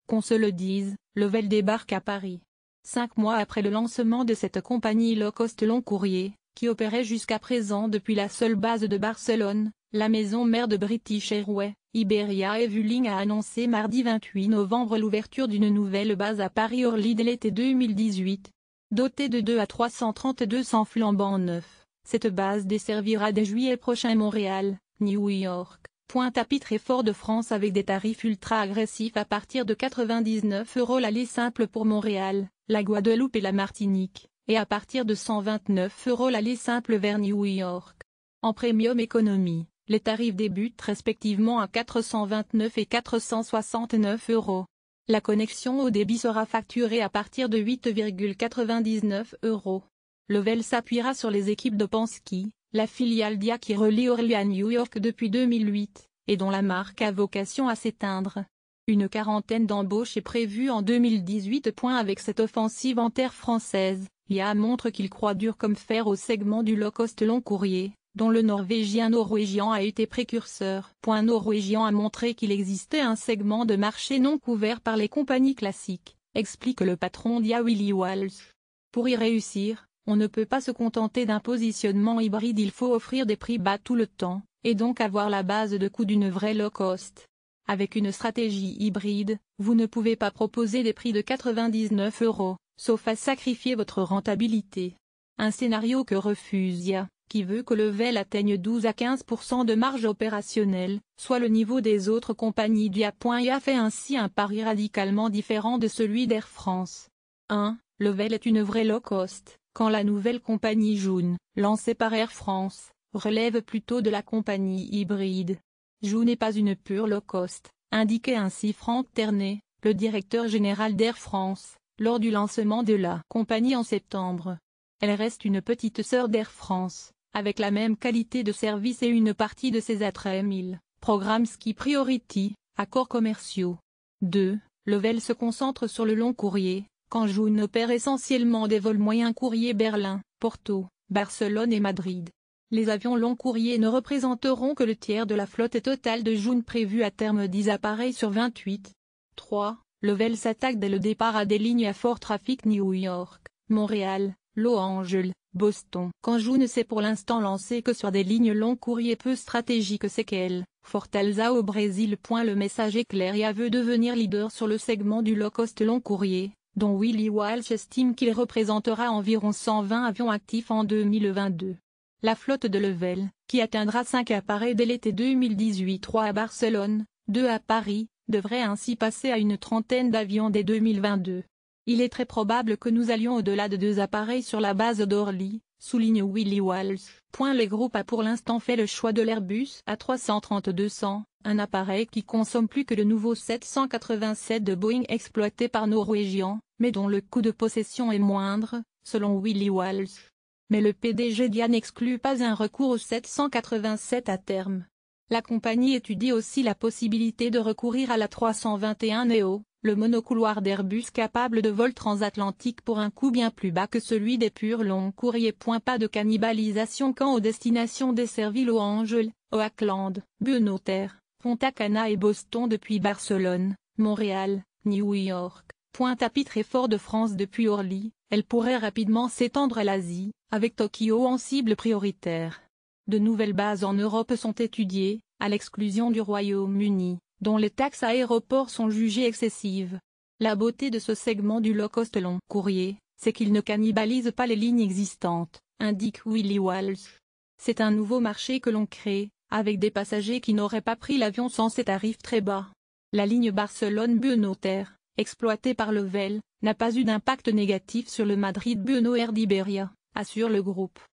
Qu'on se le dise, Level débarque à Paris. 5 mois après le lancement de cette compagnie low-cost long courrier, qui opérait jusqu'à présent depuis la seule base de Barcelone, la maison mère de British Airways, Iberia et Vueling a annoncé mardi 28 novembre l'ouverture d'une nouvelle base à Paris-Orly dès l'été 2018. Dotée de 2 à 332 flambant neufs, cette base desservira dès juillet prochain Montréal, New York, Pointe-à-Pitre et Fort-de-France avec des tarifs ultra agressifs à partir de 99 € l'aller simple pour Montréal, la Guadeloupe et la Martinique, et à partir de 129 € l'aller simple vers New York. En Premium Economy, les tarifs débutent respectivement à 429 et 469 €. La connexion au débit sera facturée à partir de 8,99 €. Level s'appuiera sur les équipes de Penske, la filiale d'IA qui relie Orly à New York depuis 2008, et dont la marque a vocation à s'éteindre. Une quarantaine d'embauches est prévue en 2018. Avec cette offensive en terre française, IA montre qu'il croit dur comme fer au segment du low-cost long courrier, dont le norvégien a été précurseur. Norvégien a montré qu'il existait un segment de marché non couvert par les compagnies classiques, explique le patron d'IA Willie Walsh. Pour y réussir, on ne peut pas se contenter d'un positionnement hybride, il faut offrir des prix bas tout le temps, et donc avoir la base de coût d'une vraie low-cost. Avec une stratégie hybride, vous ne pouvez pas proposer des prix de 99 €, sauf à sacrifier votre rentabilité. Un scénario que refuse IA, qui veut que Level atteigne 12 à 15% de marge opérationnelle, soit le niveau des autres compagnies d'IA. IA fait ainsi un pari radicalement différent de celui d'Air France. 1. Level est une vraie low-cost, quand la nouvelle compagnie Joon, lancée par Air France, relève plutôt de la compagnie hybride. Joon n'est pas une pure low-cost, indiquait ainsi Franck Ternet, le directeur général d'Air France, lors du lancement de la compagnie en septembre. Elle reste une petite sœur d'Air France, avec la même qualité de service et une partie de ses attraits 1000, programmes Ski Priority, accords commerciaux. 2. Level se concentre sur le long courrier, quand Joon opère essentiellement des vols moyens courrier Berlin, Porto, Barcelone et Madrid. Les avions long courrier ne représenteront que le tiers de la flotte totale de Joon prévue à terme 10 appareils sur 28. 3. Level s'attaque dès le départ à des lignes à fort trafic New York, Montréal, Los Angeles, Boston. Quand Joon ne s'est pour l'instant lancé que sur des lignes long courrier peu stratégiques, c'est qu'elle, Fortaleza au Brésil. Le message est clair, IA veut devenir leader sur le segment du low-cost long courrier, dont Willie Walsh estime qu'il représentera environ 120 avions actifs en 2022. La flotte de Level, qui atteindra 5 appareils dès l'été 2018, 3 à Barcelone, 2 à Paris, devrait ainsi passer à une trentaine d'avions dès 2022. Il est très probable que nous allions au-delà de 2 appareils sur la base d'Orly, souligne Willie Walsh. Le groupe a pour l'instant fait le choix de l'Airbus A330-200, un appareil qui consomme plus que le nouveau 787 de Boeing exploité par Norwegian, mais dont le coût de possession est moindre, selon Willie Walsh. Mais le PDG d'IA n'exclut pas un recours au 787 à terme. La compagnie étudie aussi la possibilité de recourir à la 321 Neo, le monocouloir d'Airbus capable de vol transatlantique pour un coût bien plus bas que celui des purs longs courriers. Pas de cannibalisation quant aux destinations desservies Los Angeles, Oakland, Buenos Aires, Punta Cana et Boston depuis Barcelone, Montréal, New York, Pointe-à-Pitre et Fort-de-France depuis Orly. Elle pourrait rapidement s'étendre à l'Asie, avec Tokyo en cible prioritaire. De nouvelles bases en Europe sont étudiées, à l'exclusion du Royaume-Uni, dont les taxes aéroports sont jugées excessives. La beauté de ce segment du low-cost long courrier, c'est qu'il ne cannibalise pas les lignes existantes, indique Willie Walsh. C'est un nouveau marché que l'on crée, avec des passagers qui n'auraient pas pris l'avion sans ces tarifs très bas. La ligne Barcelone-Buenos Aires, exploitée par Level, n'a pas eu d'impact négatif sur le Madrid-Buenos Aires d'Iberia, assure le groupe.